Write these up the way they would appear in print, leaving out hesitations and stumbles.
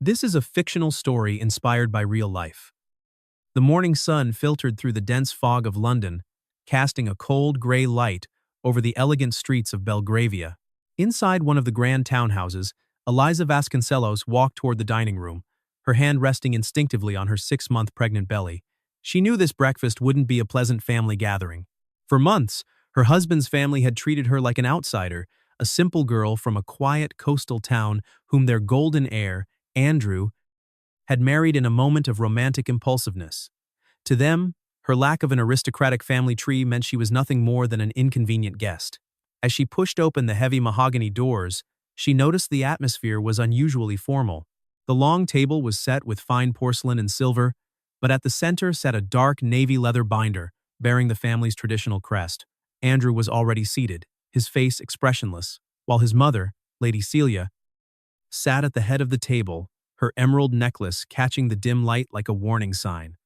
This is a fictional story inspired by real life. The morning sun filtered through the dense fog of London, casting a cold gray light over the elegant streets of Belgravia. Inside one of the grand townhouses, Eliza Vasconcelos walked toward the dining room, her hand resting instinctively on her 6-month pregnant belly. She knew this breakfast wouldn't be a pleasant family gathering. For months, her husband's family had treated her like an outsider, a simple girl from a quiet coastal town whom their golden heir, Andrew, had married in a moment of romantic impulsiveness. To them, her lack of an aristocratic family tree meant she was nothing more than an inconvenient guest. As she pushed open the heavy mahogany doors, she noticed the atmosphere was unusually formal. The long table was set with fine porcelain and silver, but at the center sat a dark navy leather binder bearing the family's traditional crest. Andrew was already seated, his face expressionless, while his mother, Lady Celia, sat at the head of the table, her emerald necklace catching the dim light like a warning sign.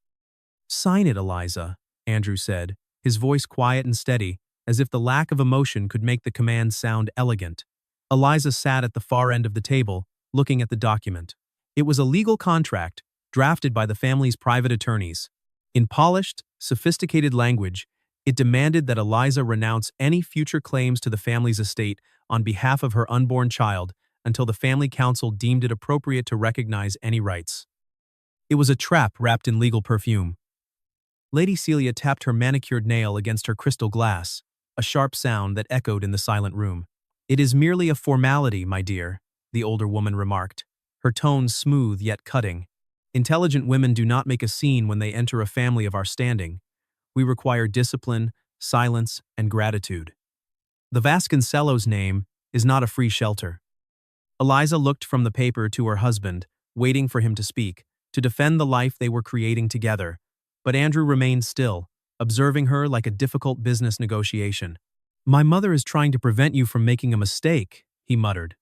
"Sign it, Eliza," Andrew said, his voice quiet and steady, as if the lack of emotion could make the command sound elegant. Eliza sat at the far end of the table, looking at the document. It was a legal contract, drafted by the family's private attorneys. In polished, sophisticated language, it demanded that Eliza renounce any future claims to the family's estate on behalf of her unborn child until the family council deemed it appropriate to recognize any rights. It was a trap wrapped in legal perfume. Lady Celia tapped her manicured nail against her crystal glass, a sharp sound that echoed in the silent room. "It is merely a formality, my dear," the older woman remarked, her tone smooth yet cutting. "Intelligent women do not make a scene when they enter a family of our standing. We require discipline, silence, and gratitude. The Vasconcelos name is not a free shelter." Eliza looked from the paper to her husband, waiting for him to speak, to defend the life they were creating together, but Andrew remained still, observing her like a difficult business negotiation. "My mother is trying to prevent you from making a mistake," he muttered.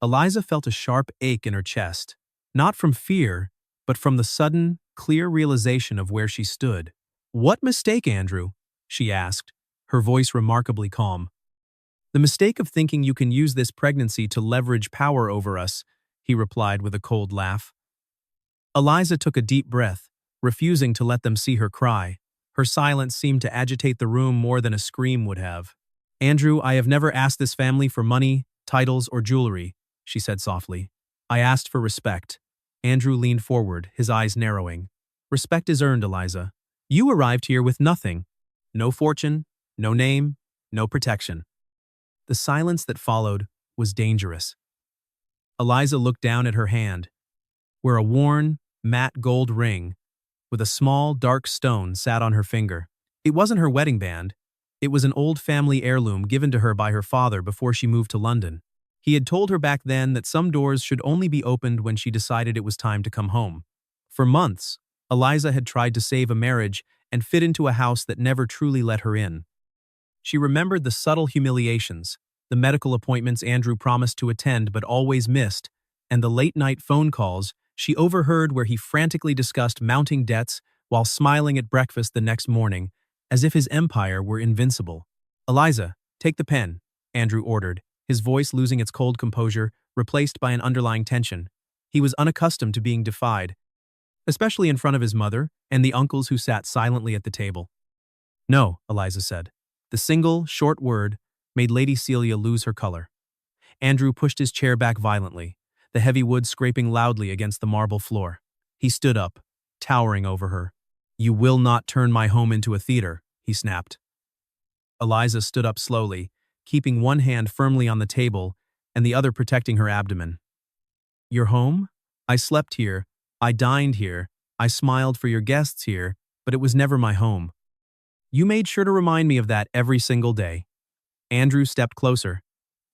Eliza felt a sharp ache in her chest, not from fear, but from the sudden, clear realization of where she stood. "What mistake, Andrew?" she asked, her voice remarkably calm. "The mistake of thinking you can use this pregnancy to leverage power over us," he replied with a cold laugh. Eliza took a deep breath, refusing to let them see her cry. Her silence seemed to agitate the room more than a scream would have. "Andrew, I have never asked this family for money, titles, or jewelry," she said softly. "I asked for respect." Andrew leaned forward, his eyes narrowing. "Respect is earned, Eliza. You arrived here with nothing. No fortune, no name, no protection." The silence that followed was dangerous. Eliza looked down at her hand, where a worn, matte gold ring with a small, dark stone sat on her finger. It wasn't her wedding band. It was an old family heirloom given to her by her father before she moved to London. He had told her back then that some doors should only be opened when she decided it was time to come home. For months, Eliza had tried to save a marriage and fit into a house that never truly let her in. She remembered the subtle humiliations, the medical appointments Andrew promised to attend but always missed, and the late-night phone calls she overheard where he frantically discussed mounting debts while smiling at breakfast the next morning, as if his empire were invincible. "Eliza, take the pen," Andrew ordered, his voice losing its cold composure, replaced by an underlying tension. He was unaccustomed to being defied, especially in front of his mother and the uncles who sat silently at the table. "No," Eliza said. The single, short word made Lady Celia lose her color. Andrew pushed his chair back violently, the heavy wood scraping loudly against the marble floor. He stood up, towering over her. "You will not turn my home into a theater," he snapped. Eliza stood up slowly, keeping one hand firmly on the table and the other protecting her abdomen. "Your home? I slept here, I dined here, I smiled for your guests here, but it was never my home. You made sure to remind me of that every single day." Andrew stepped closer,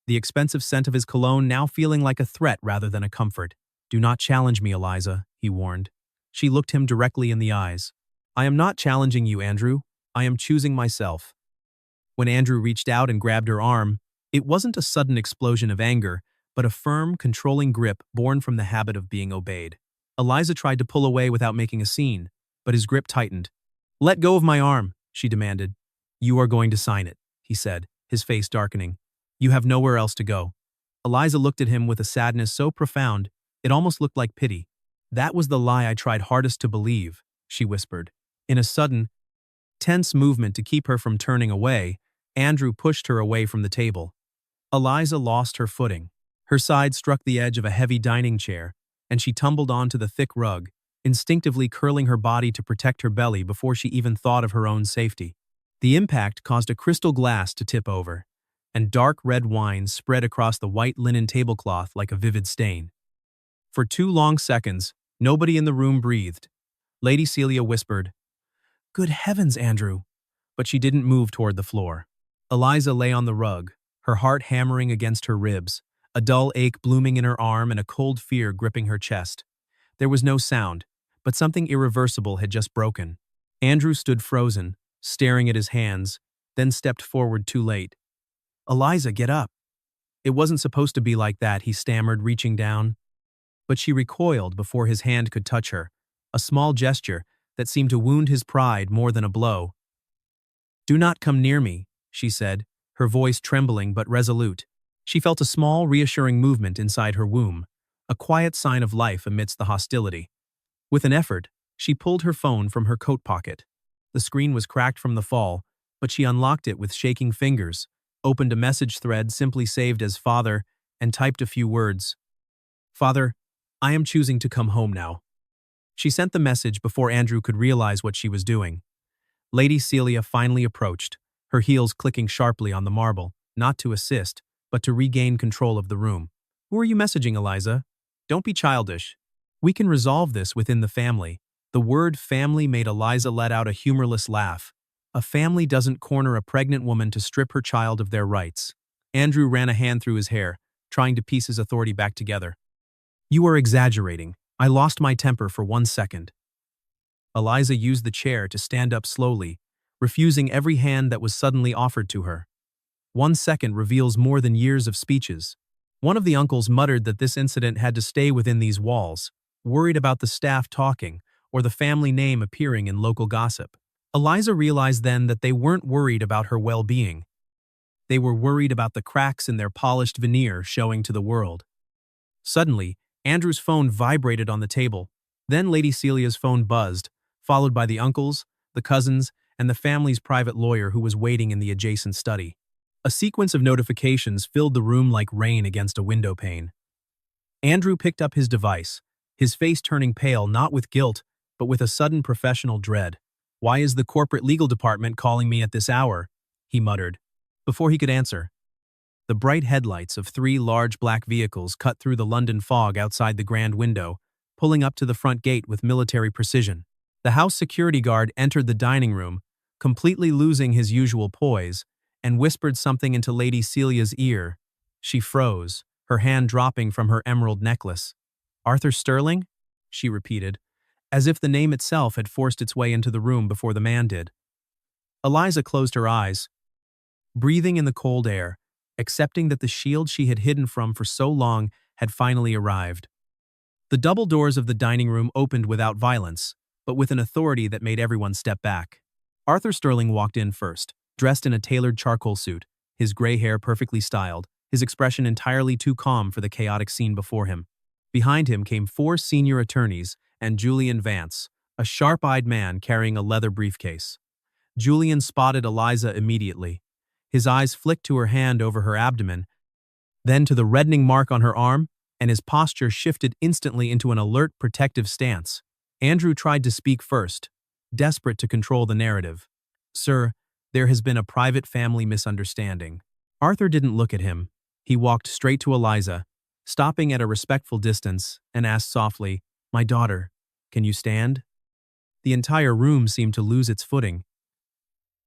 the expensive scent of his cologne now feeling like a threat rather than a comfort. "Do not challenge me, Eliza," he warned. She looked him directly in the eyes. "I am not challenging you, Andrew. I am choosing myself." When Andrew reached out and grabbed her arm, it wasn't a sudden explosion of anger, but a firm, controlling grip born from the habit of being obeyed. Eliza tried to pull away without making a scene, but his grip tightened. "Let go of my arm," she demanded. "You are going to sign it," he said, his face darkening. "You have nowhere else to go." Eliza looked at him with a sadness so profound It almost looked like pity. That was the lie I tried hardest to believe, she whispered. In a sudden, tense movement to keep her from turning away, Andrew pushed her away from the table. Eliza lost her footing. Her side struck the edge of a heavy dining chair, and she tumbled onto the thick rug, instinctively curling her body to protect her belly before she even thought of her own safety. The impact caused a crystal glass to tip over, and dark red wine spread across the white linen tablecloth like a vivid stain. For 2 long seconds, nobody in the room breathed. Lady Celia whispered, "Good heavens, Andrew!" But she didn't move toward the floor. Eliza lay on the rug, her heart hammering against her ribs, a dull ache blooming in her arm and a cold fear gripping her chest. There was no sound, but something irreversible had just broken. Andrew stood frozen, staring at his hands, then stepped forward too late. "Eliza, get up." "It wasn't supposed to be like that," he stammered, reaching down. But she recoiled before his hand could touch her, a small gesture that seemed to wound his pride more than a blow. "Do not come near me," she said, her voice trembling but resolute. She felt a small, reassuring movement inside her womb, a quiet sign of life amidst the hostility. With an effort, she pulled her phone from her coat pocket. The screen was cracked from the fall, but she unlocked it with shaking fingers, opened a message thread simply saved as "Father," and typed a few words. "Father, I am choosing to come home now." She sent the message before Andrew could realize what she was doing. Lady Celia finally approached, her heels clicking sharply on the marble, not to assist, but to regain control of the room. "Who are you messaging, Eliza? Don't be childish. We can resolve this within the family." The word family made Eliza let out a humorless laugh. A family doesn't corner a pregnant woman to strip her child of their rights. Andrew ran a hand through his hair, trying to piece his authority back together. "You are exaggerating. I lost my temper for 1 second." Eliza used the chair to stand up slowly, refusing every hand that was suddenly offered to her. 1 second reveals more than years of speeches. One of the uncles muttered that this incident had to stay within these walls, worried about the staff talking or the family name appearing in local gossip. Eliza realized then that they weren't worried about her well-being. They were worried about the cracks in their polished veneer showing to the world. Suddenly, Andrew's phone vibrated on the table. Then Lady Celia's phone buzzed, followed by the uncle's, the cousins, and the family's private lawyer who was waiting in the adjacent study. A sequence of notifications filled the room like rain against a window pane. Andrew picked up his device, his face turning pale not with guilt, but with a sudden professional dread. "Why is the corporate legal department calling me at this hour?" he muttered. Before he could answer, the bright headlights of 3 large black vehicles cut through the London fog outside the grand window, pulling up to the front gate with military precision. The house security guard entered the dining room, completely losing his usual poise, and whispered something into Lady Celia's ear. She froze, her hand dropping from her emerald necklace. "Arthur Sterling?" she repeated, as if the name itself had forced its way into the room before the man did. Eliza closed her eyes, breathing in the cold air, accepting that the shield she had hidden from for so long had finally arrived. The double doors of the dining room opened without violence, but with an authority that made everyone step back. Arthur Sterling walked in first, dressed in a tailored charcoal suit, his gray hair perfectly styled, his expression entirely too calm for the chaotic scene before him. Behind him came 4 senior attorneys and Julian Vance, a sharp-eyed man carrying a leather briefcase. Julian spotted Eliza immediately. His eyes flicked to her hand over her abdomen, then to the reddening mark on her arm, and his posture shifted instantly into an alert, protective stance. Andrew tried to speak first, desperate to control the narrative. "Sir, there has been a private family misunderstanding." Arthur didn't look at him. He walked straight to Eliza, stopping at a respectful distance, and asked softly, "My daughter, can you stand?" The entire room seemed to lose its footing.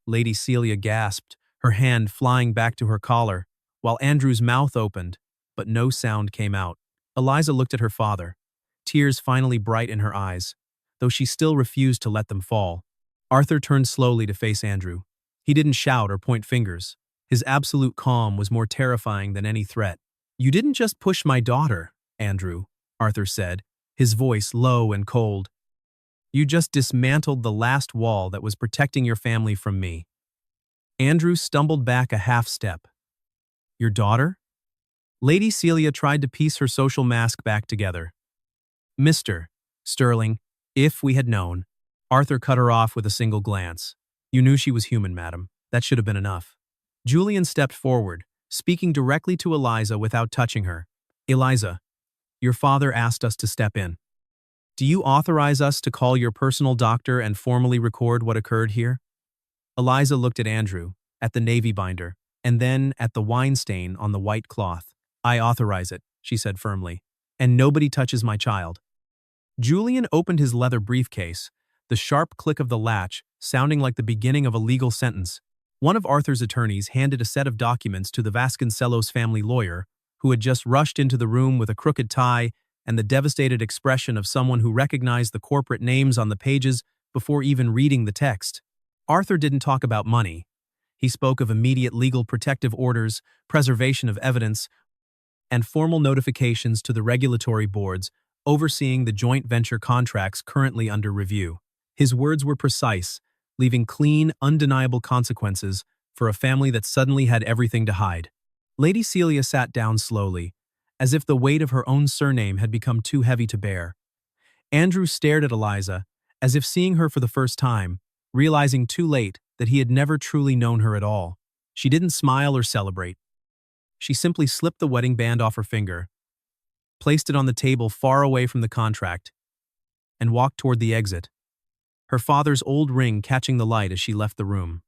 Lady Celia gasped, her hand flying back to her collar, while Andrew's mouth opened, but no sound came out. Eliza looked at her father, tears finally bright in her eyes, though she still refused to let them fall. Arthur turned slowly to face Andrew. He didn't shout or point fingers. His absolute calm was more terrifying than any threat. "You didn't just push my daughter, Andrew," Arthur said, his voice low and cold. "You just dismantled the last wall that was protecting your family from me." Andrew stumbled back a half step. "Your daughter?" Lady Celia tried to piece her social mask back together. Mr. Sterling, if we had known. Arthur cut her off with a single glance. You knew she was human, madam. That should have been enough. Julian stepped forward, speaking directly to Eliza without touching her. Eliza, your father asked us to step in. Do you authorize us to call your personal doctor and formally record what occurred here? Eliza looked at Andrew, at the navy binder, and then at the wine stain on the white cloth. I authorize it, she said firmly. And nobody touches my child. Julian opened his leather briefcase, the sharp click of the latch sounding like the beginning of a legal sentence. One of Arthur's attorneys handed a set of documents to the Vasconcelos family lawyer, who had just rushed into the room with a crooked tie and the devastated expression of someone who recognized the corporate names on the pages before even reading the text. Arthur didn't talk about money. He spoke of immediate legal protective orders, preservation of evidence, and formal notifications to the regulatory boards overseeing the joint venture contracts currently under review. His words were precise, leaving clean, undeniable consequences for a family that suddenly had everything to hide. Lady Celia sat down slowly, as if the weight of her own surname had become too heavy to bear. Andrew stared at Eliza, as if seeing her for the first time, realizing too late that he had never truly known her at all. She didn't smile or celebrate. She simply slipped the wedding band off her finger, placed it on the table far away from the contract, and walked toward the exit, her father's old ring catching the light as she left the room.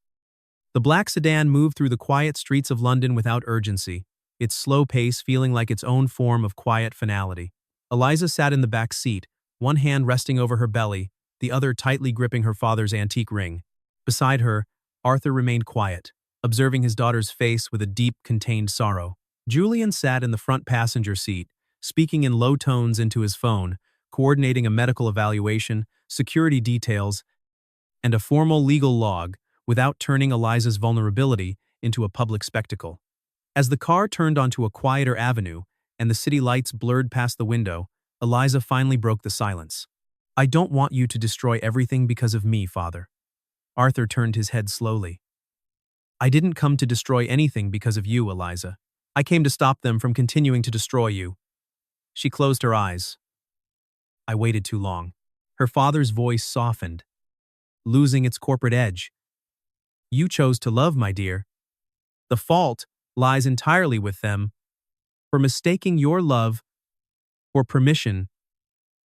The black sedan moved through the quiet streets of London without urgency, its slow pace feeling like its own form of quiet finality. Eliza sat in the back seat, one hand resting over her belly, the other tightly gripping her father's antique ring. Beside her, Arthur remained quiet, observing his daughter's face with a deep, contained sorrow. Julian sat in the front passenger seat, speaking in low tones into his phone, coordinating a medical evaluation, security details, and a formal legal log without turning Eliza's vulnerability into a public spectacle. As the car turned onto a quieter avenue and the city lights blurred past the window, Eliza finally broke the silence. I don't want you to destroy everything because of me, Father. Arthur turned his head slowly. I didn't come to destroy anything because of you, Eliza. I came to stop them from continuing to destroy you. She closed her eyes. I waited too long. Her father's voice softened, losing its corporate edge. You chose to love, my dear. The fault lies entirely with them for mistaking your love for permission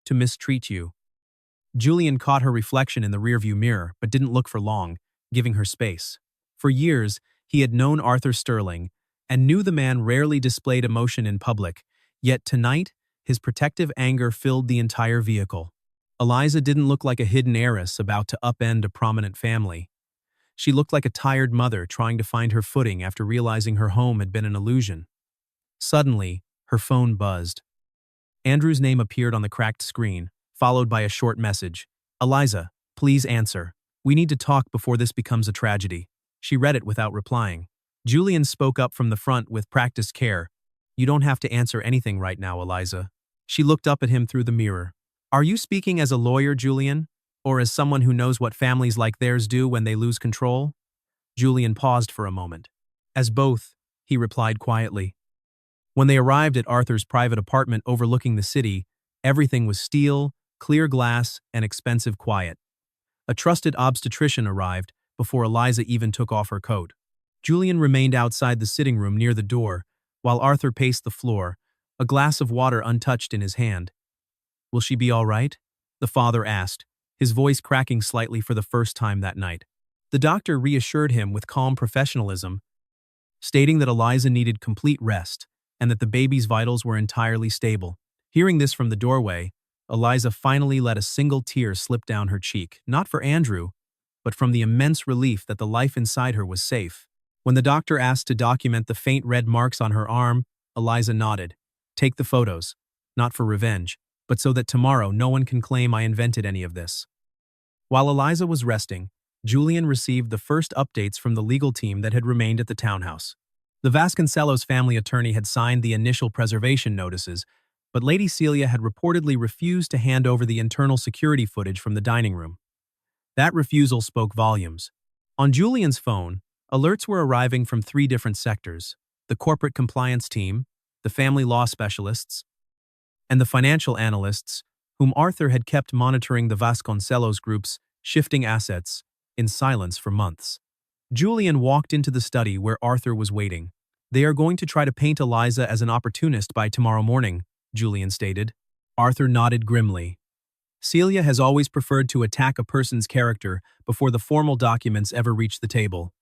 to mistreat you. Julian caught her reflection in the rearview mirror, but didn't look for long, giving her space. For years, he had known Arthur Sterling and knew the man rarely displayed emotion in public, yet tonight, his protective anger filled the entire vehicle. Eliza didn't look like a hidden heiress about to upend a prominent family. She looked like a tired mother trying to find her footing after realizing her home had been an illusion. Suddenly, her phone buzzed. Andrew's name appeared on the cracked screen, followed by a short message. Eliza, please answer. We need to talk before this becomes a tragedy. She read it without replying. Julian spoke up from the front with practiced care. You don't have to answer anything right now, Eliza. She looked up at him through the mirror. Are you speaking as a lawyer, Julian? Or as someone who knows what families like theirs do when they lose control? Julian paused for a moment. As both, he replied quietly. When they arrived at Arthur's private apartment overlooking the city, everything was steel, clear glass, and expensive quiet. A trusted obstetrician arrived before Eliza even took off her coat. Julian remained outside the sitting room near the door, while Arthur paced the floor, a glass of water untouched in his hand. Will she be all right? The father asked, his voice cracking slightly for the first time that night. The doctor reassured him with calm professionalism, stating that Eliza needed complete rest and that the baby's vitals were entirely stable. Hearing this from the doorway, Eliza finally let a single tear slip down her cheek, not for Andrew, but from the immense relief that the life inside her was safe. When the doctor asked to document the faint red marks on her arm, Eliza nodded. Take the photos, not for revenge, but so that tomorrow no one can claim I invented any of this. While Eliza was resting, Julian received the first updates from the legal team that had remained at the townhouse. The Vasconcelos family attorney had signed the initial preservation notices, but Lady Celia had reportedly refused to hand over the internal security footage from the dining room. That refusal spoke volumes. On Julian's phone, alerts were arriving from 3 different sectors: the corporate compliance team, the family law specialists, and the financial analysts whom Arthur had kept monitoring the Vasconcelos group's shifting assets in silence for months. Julian walked into the study where Arthur was waiting. "They are going to try to paint Eliza as an opportunist by tomorrow morning," Julian stated. Arthur nodded grimly. "Celia has always preferred to attack a person's character before the formal documents ever reach the table."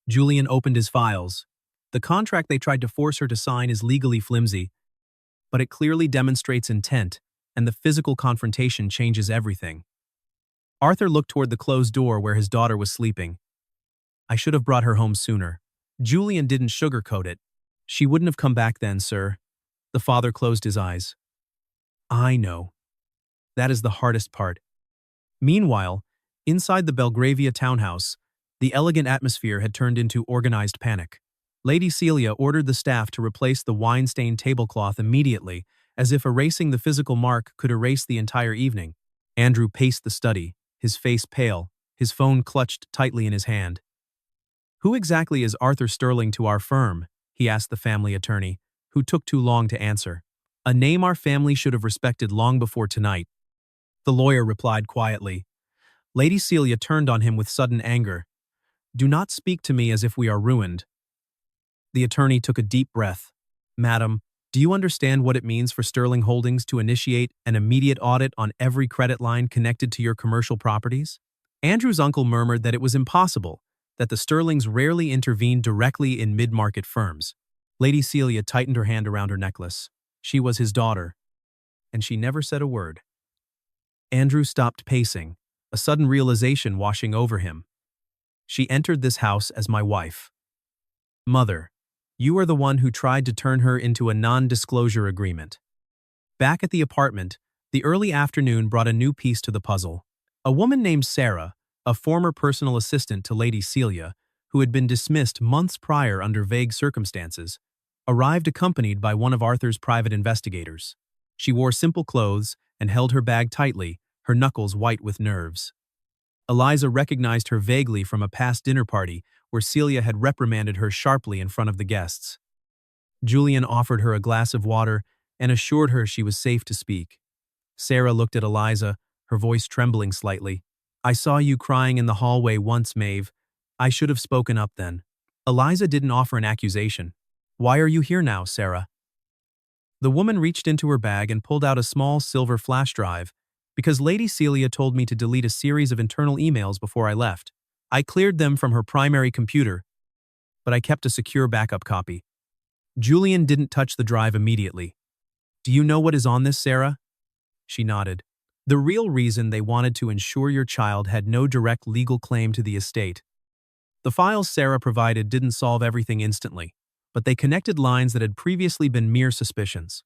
Julian opened his files. "The contract they tried to force her to sign is legally flimsy, but it clearly demonstrates intent, and the physical confrontation changes everything." Arthur looked toward the closed door where his daughter was sleeping. "I should have brought her home sooner." Julian didn't sugarcoat it. "She wouldn't have come back then, sir." The father closed his eyes. "I know. That is the hardest part." Meanwhile, inside the Belgravia townhouse, the elegant atmosphere had turned into organized panic. Lady Celia ordered the staff to replace the wine-stained tablecloth immediately, as if erasing the physical mark could erase the entire evening. Andrew paced the study, his face pale, his phone clutched tightly in his hand. "Who exactly is Arthur Sterling to our firm?" he asked the family attorney, who took too long to answer. "A name our family should have respected long before tonight." The lawyer replied quietly. Lady Celia turned on him with sudden anger. "Do not speak to me as if we are ruined." The attorney took a deep breath. "Madam, do you understand what it means for Sterling Holdings to initiate an immediate audit on every credit line connected to your commercial properties?" Andrew's uncle murmured that it was impossible, that the Sterlings rarely intervened directly in mid-market firms. Lady Celia tightened her hand around her necklace. She was his daughter, and she never said a word. Andrew stopped pacing, a sudden realization washing over him. "She entered this house as my wife. Mother, you are the one who tried to turn her into a non-disclosure agreement." Back at the apartment, the early afternoon brought a new piece to the puzzle. A woman named Sarah, a former personal assistant to Lady Celia, who had been dismissed months prior under vague circumstances, arrived accompanied by one of Arthur's private investigators. She wore simple clothes and held her bag tightly, her knuckles white with nerves. Eliza recognized her vaguely from a past dinner party where Celia had reprimanded her sharply in front of the guests. Julian offered her a glass of water and assured her she was safe to speak. Sarah looked at Eliza, her voice trembling slightly. "I saw you crying in the hallway once, Maeve. I should have spoken up then." Eliza didn't offer an accusation. "Why are you here now, Sarah?" The woman reached into her bag and pulled out a small silver flash drive. "Because Lady Celia told me to delete a series of internal emails before I left. I cleared them from her primary computer, but I kept a secure backup copy." Julian didn't touch the drive immediately. "Do you know what is on this, Sarah?" She nodded. "The real reason they wanted to ensure your child had no direct legal claim to the estate." The files Sarah provided didn't solve everything instantly, but they connected lines that had previously been mere suspicions.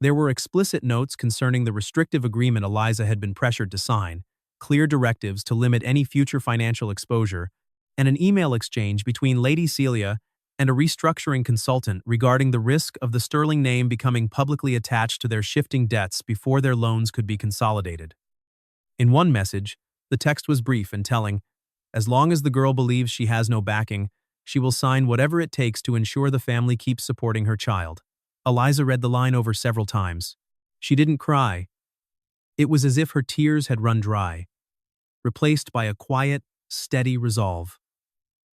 There were explicit notes concerning the restrictive agreement Eliza had been pressured to sign, clear directives to limit any future financial exposure, and an email exchange between Lady Celia and a restructuring consultant regarding the risk of the Sterling name becoming publicly attached to their shifting debts before their loans could be consolidated. In one message, the text was brief and telling, "As long as the girl believes she has no backing, she will sign whatever it takes to ensure the family keeps supporting her child." Eliza read the line over several times. She didn't cry. It was as if her tears had run dry, replaced by a quiet, steady resolve.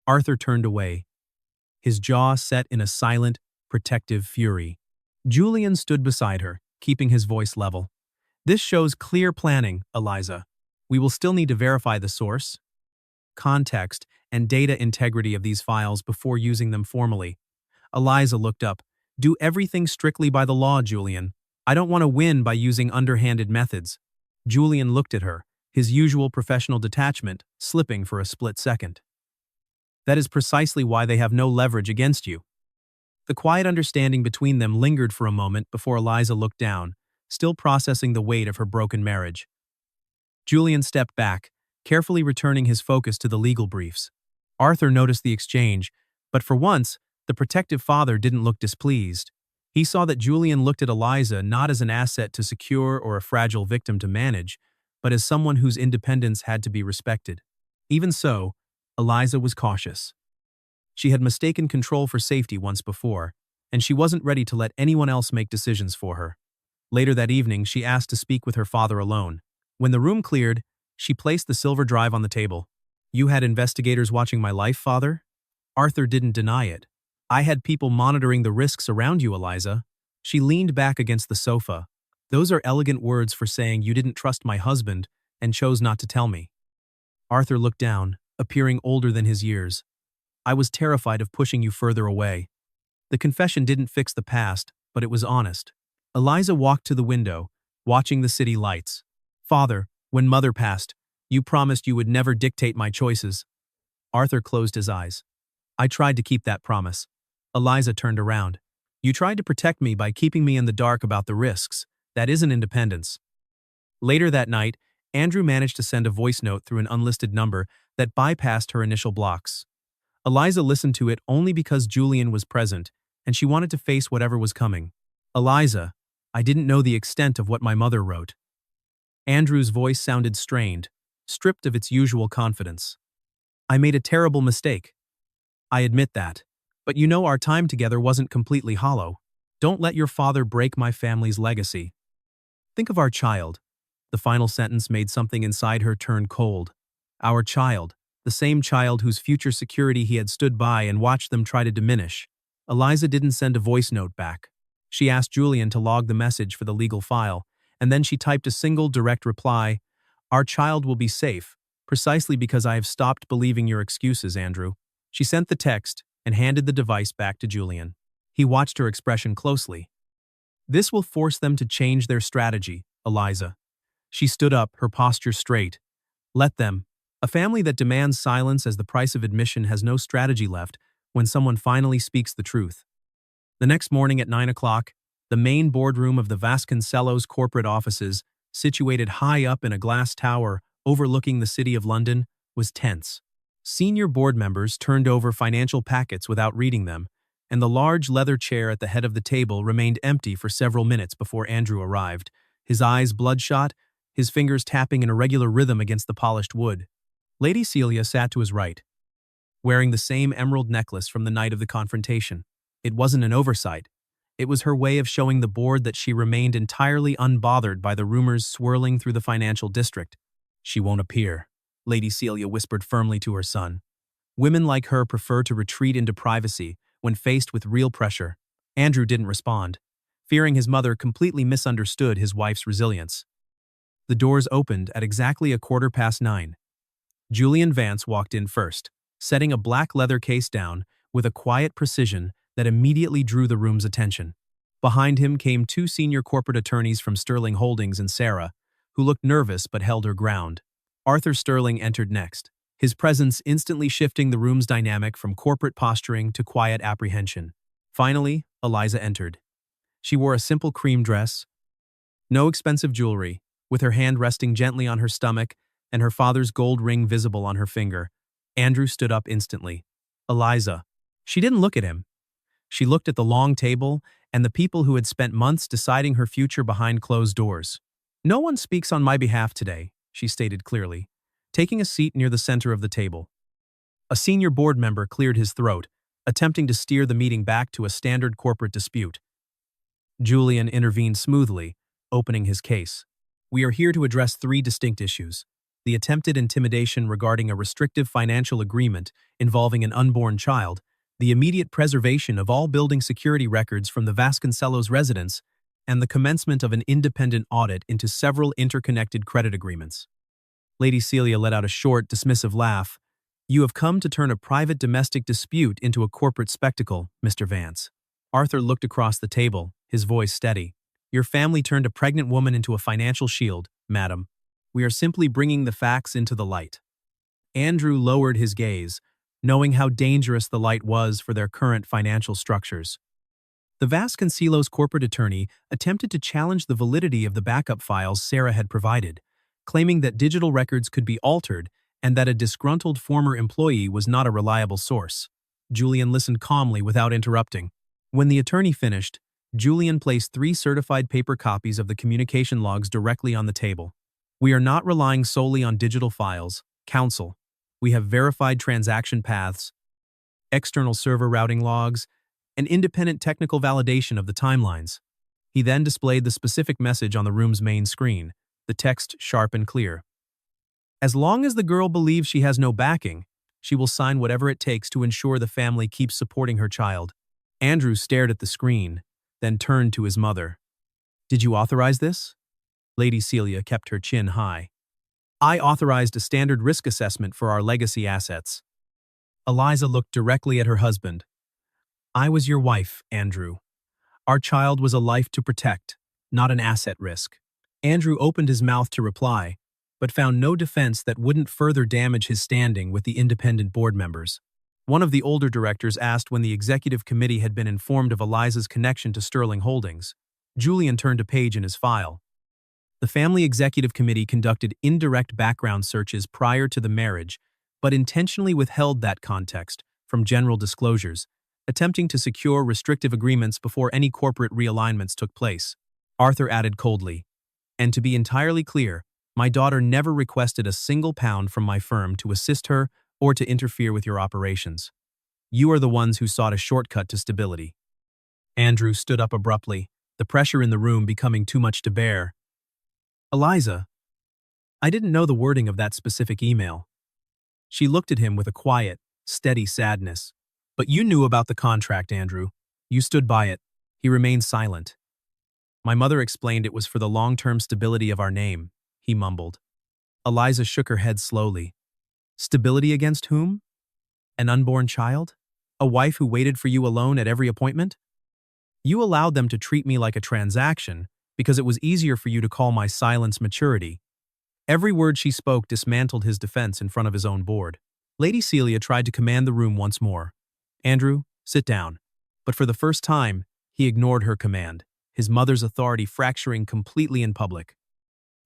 Arthur turned away, his jaw set in a silent, protective fury. Julian stood beside her, keeping his voice level. "This shows clear planning, Eliza. We will still need to verify the source, context, and data integrity of these files before using them formally." Eliza looked up. "Do everything strictly by the law, Julian. I don't want to win by using underhanded methods." Julian looked at her, his usual professional detachment slipping for a split second. "That is precisely why they have no leverage against you." The quiet understanding between them lingered for a moment before Eliza looked down, still processing the weight of her broken marriage. Julian stepped back, carefully returning his focus to the legal briefs. Arthur noticed the exchange, but for once, the protective father didn't look displeased. He saw that Julian looked at Eliza not as an asset to secure or a fragile victim to manage, but as someone whose independence had to be respected. Even so, Eliza was cautious. She had mistaken control for safety once before, and she wasn't ready to let anyone else make decisions for her. Later that evening, she asked to speak with her father alone. When the room cleared, she placed the silver drive on the table. "You had investigators watching my life, father?" Arthur didn't deny it. "I had people monitoring the risks around you, Eliza." She leaned back against the sofa. "Those are elegant words for saying you didn't trust my husband and chose not to tell me." Arthur looked down, appearing older than his years. "I was terrified of pushing you further away." The confession didn't fix the past, but it was honest. Eliza walked to the window, watching the city lights. "Father, when Mother passed, you promised you would never dictate my choices." Arthur closed his eyes. "I tried to keep that promise." Eliza turned around. "You tried to protect me by keeping me in the dark about the risks. That isn't independence." Later that night, Andrew managed to send a voice note through an unlisted number that bypassed her initial blocks. Eliza listened to it only because Julian was present, and she wanted to face whatever was coming. "Eliza, I didn't know the extent of what my mother wrote." Andrew's voice sounded strained, stripped of its usual confidence. "I made a terrible mistake. I admit that. But you know our time together wasn't completely hollow. Don't let your father break my family's legacy. Think of our child." The final sentence made something inside her turn cold. Our child, the same child whose future security he had stood by and watched them try to diminish. Eliza didn't send a voice note back. She asked Julian to log the message for the legal file, and then she typed a single direct reply: "Our child will be safe, precisely because I have stopped believing your excuses, Andrew." She sent the text and handed the device back to Julian. He watched her expression closely. "This will force them to change their strategy, Eliza." She stood up, her posture straight. "Let them. A family that demands silence as the price of admission has no strategy left when someone finally speaks the truth." The next morning at 9 o'clock, the main boardroom of the Vasconcelos corporate offices, situated high up in a glass tower overlooking the City of London, was tense. Senior board members turned over financial packets without reading them, and the large leather chair at the head of the table remained empty for several minutes before Andrew arrived, his eyes bloodshot, his fingers tapping in irregular rhythm against the polished wood. Lady Celia sat to his right, wearing the same emerald necklace from the night of the confrontation. It wasn't an oversight. It was her way of showing the board that she remained entirely unbothered by the rumors swirling through the financial district. "She won't appear," Lady Celia whispered firmly to her son. "Women like her prefer to retreat into privacy when faced with real pressure." Andrew didn't respond, fearing his mother completely misunderstood his wife's resilience. The doors opened at exactly 9:15. Julian Vance walked in first, setting a black leather case down with a quiet precision that immediately drew the room's attention. Behind him came two senior corporate attorneys from Sterling Holdings and Sarah, who looked nervous but held her ground. Arthur Sterling entered next, his presence instantly shifting the room's dynamic from corporate posturing to quiet apprehension. Finally, Eliza entered. She wore a simple cream dress, no expensive jewelry, with her hand resting gently on her stomach and her father's gold ring visible on her finger. Andrew stood up instantly. "Eliza." She didn't look at him. She looked at the long table and the people who had spent months deciding her future behind closed doors. "No one speaks on my behalf today," she stated clearly, taking a seat near the center of the table. A senior board member cleared his throat, attempting to steer the meeting back to a standard corporate dispute. Julian intervened smoothly, opening his case. "We are here to address three distinct issues: the attempted intimidation regarding a restrictive financial agreement involving an unborn child, the immediate preservation of all building security records from the Vasconcelos residence, and the commencement of an independent audit into several interconnected credit agreements." Lady Celia let out a short, dismissive laugh. "You have come to turn a private domestic dispute into a corporate spectacle, Mr. Vance." Arthur looked across the table, his voice steady. "Your family turned a pregnant woman into a financial shield, madam. We are simply bringing the facts into the light." Andrew lowered his gaze, knowing how dangerous the light was for their current financial structures. The Vasconcelos corporate attorney attempted to challenge the validity of the backup files Sarah had provided, claiming that digital records could be altered and that a disgruntled former employee was not a reliable source. Julian listened calmly without interrupting. When the attorney finished, Julian placed 3 certified paper copies of the communication logs directly on the table. "We are not relying solely on digital files, counsel. We have verified transaction paths, external server routing logs, and independent technical validation of the timelines." He then displayed the specific message on the room's main screen, the text sharp and clear. As long as the girl believes she has no backing, she will sign whatever it takes to ensure the family keeps supporting her child. Andrew stared at the screen, then turned to his mother. Did you authorize this? Lady Celia kept her chin high. I authorized a standard risk assessment for our legacy assets. Eliza looked directly at her husband. I was your wife, Andrew. Our child was a life to protect, not an asset risk. Andrew opened his mouth to reply, but found no defense that wouldn't further damage his standing with the independent board members. One of the older directors asked when the executive committee had been informed of Eliza's connection to Sterling Holdings. Julian turned a page in his file. The family executive committee conducted indirect background searches prior to the marriage, but intentionally withheld that context from general disclosures, attempting to secure restrictive agreements before any corporate realignments took place. Arthur added coldly, and to be entirely clear, my daughter never requested a single pound from my firm to assist her or to interfere with your operations. You are the ones who sought a shortcut to stability. Andrew stood up abruptly, the pressure in the room becoming too much to bear. Eliza, I didn't know the wording of that specific email. She looked at him with a quiet, steady sadness. But you knew about the contract, Andrew. You stood by it. He remained silent. My mother explained it was for the long-term stability of our name, he mumbled. Eliza shook her head slowly. Stability against whom? An unborn child? A wife who waited for you alone at every appointment? You allowed them to treat me like a transaction because it was easier for you to call my silence maturity. Every word she spoke dismantled his defense in front of his own board. Lady Celia tried to command the room once more. Andrew, sit down. But for the first time, he ignored her command, his mother's authority fracturing completely in public.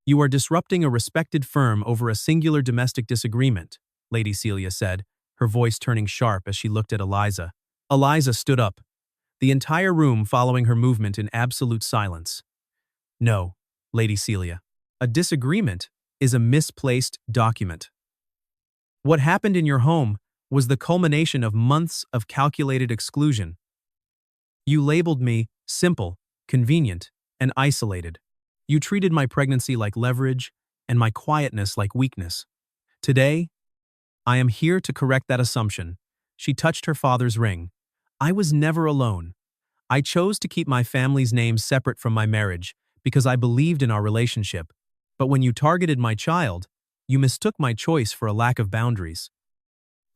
You are disrupting a respected firm over a singular domestic disagreement, Lady Celia said, her voice turning sharp as she looked at Eliza. Eliza stood up, the entire room following her movement in absolute silence. No, Lady Celia. A disagreement is a misplaced document. What happened in your home was the culmination of months of calculated exclusion. You labeled me simple, convenient, and isolated. You treated my pregnancy like leverage and my quietness like weakness. Today, I am here to correct that assumption. She touched her father's ring. I was never alone. I chose to keep my family's name separate from my marriage because I believed in our relationship. But when you targeted my child, you mistook my choice for a lack of boundaries.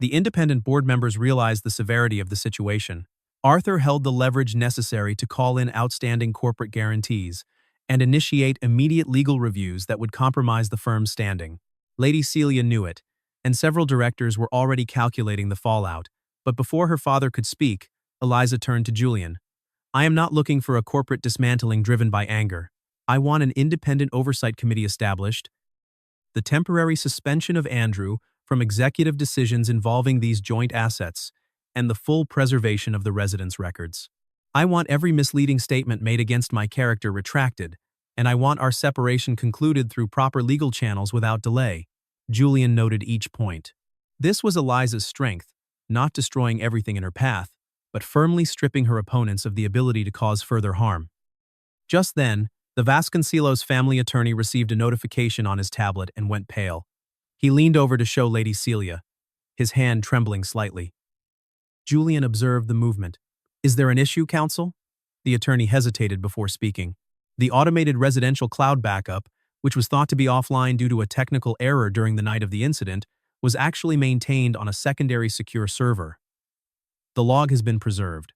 The independent board members realized the severity of the situation. Arthur held the leverage necessary to call in outstanding corporate guarantees and initiate immediate legal reviews that would compromise the firm's standing. Lady Celia knew it, and several directors were already calculating the fallout, but before her father could speak, Eliza turned to Julian. I am not looking for a corporate dismantling driven by anger. I want an independent oversight committee established. The temporary suspension of Andrew from executive decisions involving these joint assets, and the full preservation of the residence records. I want every misleading statement made against my character retracted, and I want our separation concluded through proper legal channels without delay. Julian noted each point. This was Eliza's strength, not destroying everything in her path, but firmly stripping her opponents of the ability to cause further harm. Just then, the Vasconcelos family attorney received a notification on his tablet and went pale. He leaned over to show Lady Celia, his hand trembling slightly. Julian observed the movement. Is there an issue, counsel? The attorney hesitated before speaking. The automated residential cloud backup, which was thought to be offline due to a technical error during the night of the incident, was actually maintained on a secondary secure server. The log has been preserved.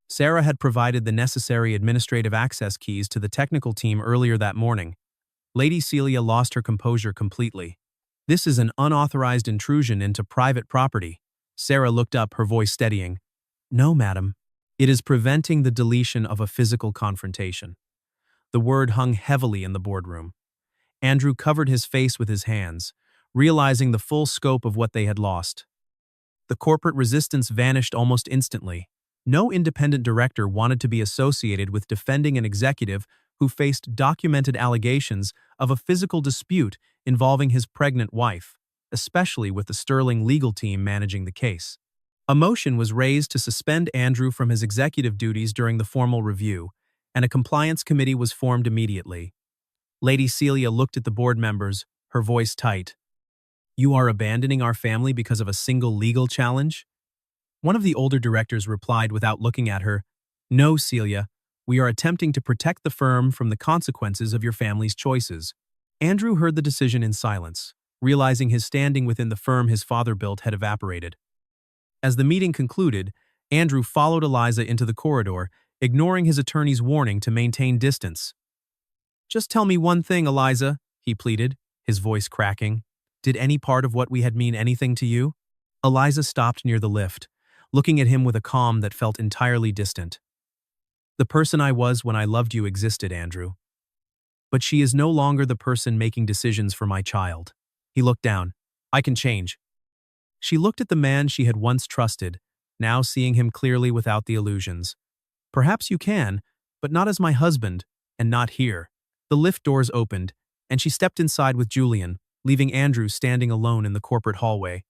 Sarah had provided the necessary administrative access keys to the technical team earlier that morning. Lady Celia lost her composure completely. This is an unauthorized intrusion into private property. Sarah looked up, her voice steadying. No, madam. It is preventing the deletion of a physical confrontation. The word hung heavily in the boardroom. Andrew covered his face with his hands, realizing the full scope of what they had lost. The corporate resistance vanished almost instantly. No independent director wanted to be associated with defending an executive who faced documented allegations of a physical dispute involving his pregnant wife, especially with the Sterling legal team managing the case. A motion was raised to suspend Andrew from his executive duties during the formal review, and a compliance committee was formed immediately. Lady Celia looked at the board members, her voice tight. "You are abandoning our family because of a single legal challenge?" One of the older directors replied without looking at her, "No, Celia. We are attempting to protect the firm from the consequences of your family's choices." Andrew heard the decision in silence, realizing his standing within the firm his father built had evaporated. As the meeting concluded, Andrew followed Eliza into the corridor, ignoring his attorney's warning to maintain distance. "Just tell me one thing, Eliza," he pleaded, his voice cracking. "Did any part of what we had mean anything to you?" Eliza stopped near the lift, looking at him with a calm that felt entirely distant. "The person I was when I loved you existed, Andrew. But she is no longer the person making decisions for my child." He looked down. "I can change." She looked at the man she had once trusted, now seeing him clearly without the illusions. "Perhaps you can, but not as my husband, and not here." The lift doors opened, and she stepped inside with Julian, leaving Andrew standing alone in the corporate hallway.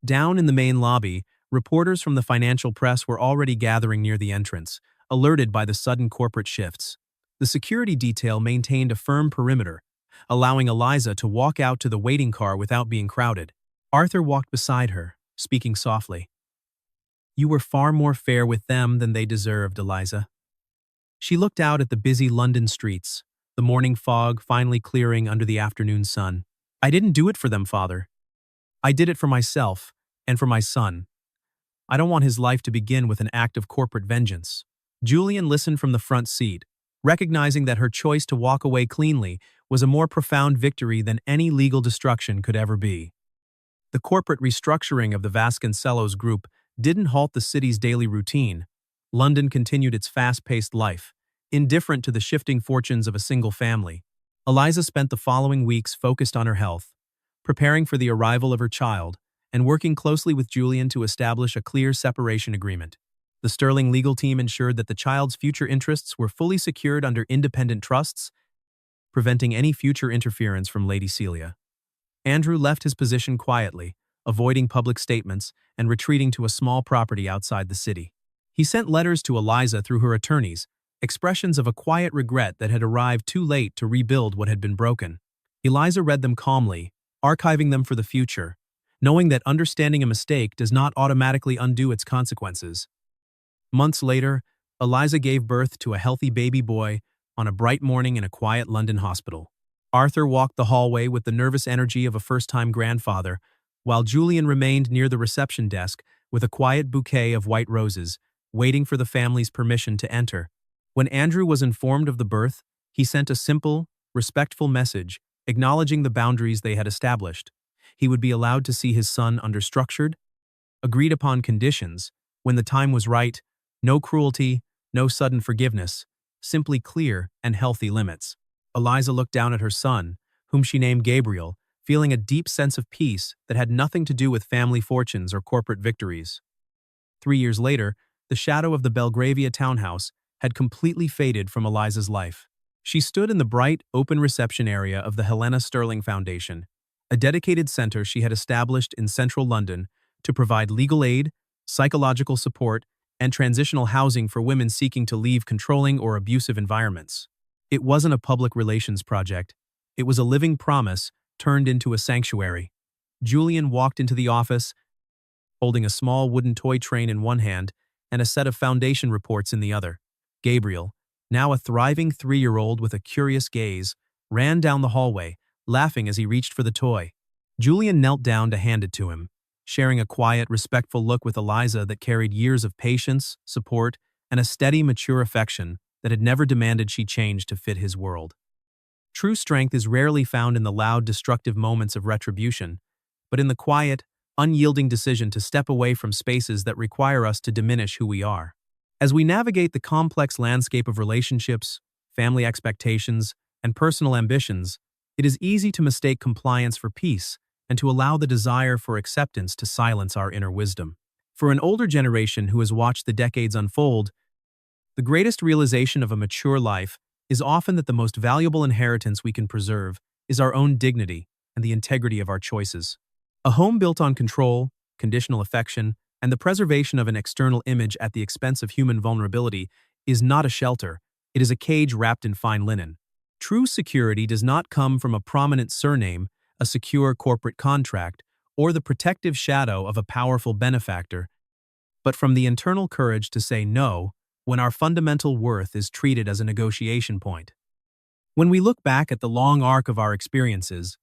Down in the main lobby, reporters from the financial press were already gathering near the entrance, alerted by the sudden corporate shifts. The security detail maintained a firm perimeter, allowing Eliza to walk out to the waiting car without being crowded. Arthur walked beside her, speaking softly. "You were far more fair with them than they deserved, Eliza." She looked out at the busy London streets, the morning fog finally clearing under the afternoon sun. "I didn't do it for them, Father. I did it for myself and for my son. I don't want his life to begin with an act of corporate vengeance." Julian listened from the front seat, recognizing that her choice to walk away cleanly was a more profound victory than any legal destruction could ever be. The corporate restructuring of the Vasconcelos group didn't halt the city's daily routine. London continued its fast-paced life, indifferent to the shifting fortunes of a single family. Eliza spent the following weeks focused on her health, preparing for the arrival of her child, and working closely with Julian to establish a clear separation agreement. The Sterling legal team ensured that the child's future interests were fully secured under independent trusts, preventing any future interference from Lady Celia. Andrew left his position quietly, avoiding public statements and retreating to a small property outside the city. He sent letters to Eliza through her attorneys, expressions of a quiet regret that had arrived too late to rebuild what had been broken. Eliza read them calmly, archiving them for the future, knowing that understanding a mistake does not automatically undo its consequences. Months later, Eliza gave birth to a healthy baby boy on a bright morning in a quiet London hospital. Arthur walked the hallway with the nervous energy of a first-time grandfather, while Julian remained near the reception desk with a quiet bouquet of white roses, waiting for the family's permission to enter. When Andrew was informed of the birth, he sent a simple, respectful message acknowledging the boundaries they had established. He would be allowed to see his son under structured, agreed-upon conditions. When the time was right, no cruelty, no sudden forgiveness, simply clear and healthy limits. Eliza looked down at her son, whom she named Gabriel, feeling a deep sense of peace that had nothing to do with family fortunes or corporate victories. 3 years later, the shadow of the Belgravia townhouse had completely faded from Eliza's life. She stood in the bright, open reception area of the Helena Sterling Foundation, a dedicated center she had established in central London to provide legal aid, psychological support, and transitional housing for women seeking to leave controlling or abusive environments. It wasn't a public relations project. It was a living promise turned into a sanctuary. Julian walked into the office, holding a small wooden toy train in one hand and a set of foundation reports in the other. Gabriel, now a thriving 3-year-old with a curious gaze, ran down the hallway, laughing as he reached for the toy. Julian knelt down to hand it to him, sharing a quiet, respectful look with Eliza that carried years of patience, support, and a steady, mature affection that had never demanded she change to fit his world. True strength is rarely found in the loud, destructive moments of retribution, but in the quiet, unyielding decision to step away from spaces that require us to diminish who we are. As we navigate the complex landscape of relationships, family expectations, and personal ambitions, it is easy to mistake compliance for peace and to allow the desire for acceptance to silence our inner wisdom. For an older generation who has watched the decades unfold, the greatest realization of a mature life is often that the most valuable inheritance we can preserve is our own dignity and the integrity of our choices. A home built on control, conditional affection, and the preservation of an external image at the expense of human vulnerability is not a shelter, It is a cage wrapped in fine linen. True security does not come from a prominent surname, a secure corporate contract, or the protective shadow of a powerful benefactor, but from the internal courage to say no when our fundamental worth is treated as a negotiation point. When we look back at the long arc of our experiences,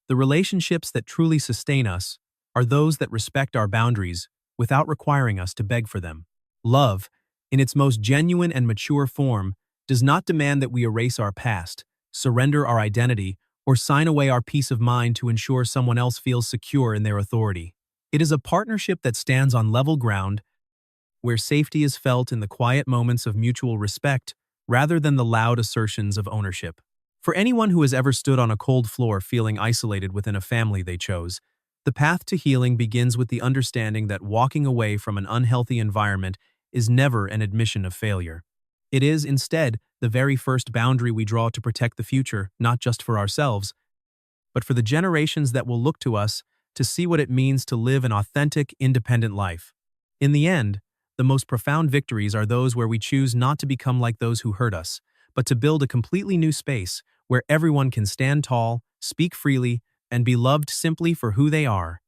the relationships that truly sustain us are those that respect our boundaries without requiring us to beg for them. Love, in its most genuine and mature form, does not demand that we erase our past, surrender our identity, or sign away our peace of mind to ensure someone else feels secure in their authority. It is a partnership that stands on level ground, where safety is felt in the quiet moments of mutual respect rather than the loud assertions of ownership. For anyone who has ever stood on a cold floor feeling isolated within a family they chose, the path to healing begins with the understanding that walking away from an unhealthy environment is never an admission of failure. It is, instead, the very first boundary we draw to protect the future, not just for ourselves, but for the generations that will look to us to see what it means to live an authentic, independent life. In the end, the most profound victories are those where we choose not to become like those who hurt us, but to build a completely new space where everyone can stand tall, speak freely, and be loved simply for who they are.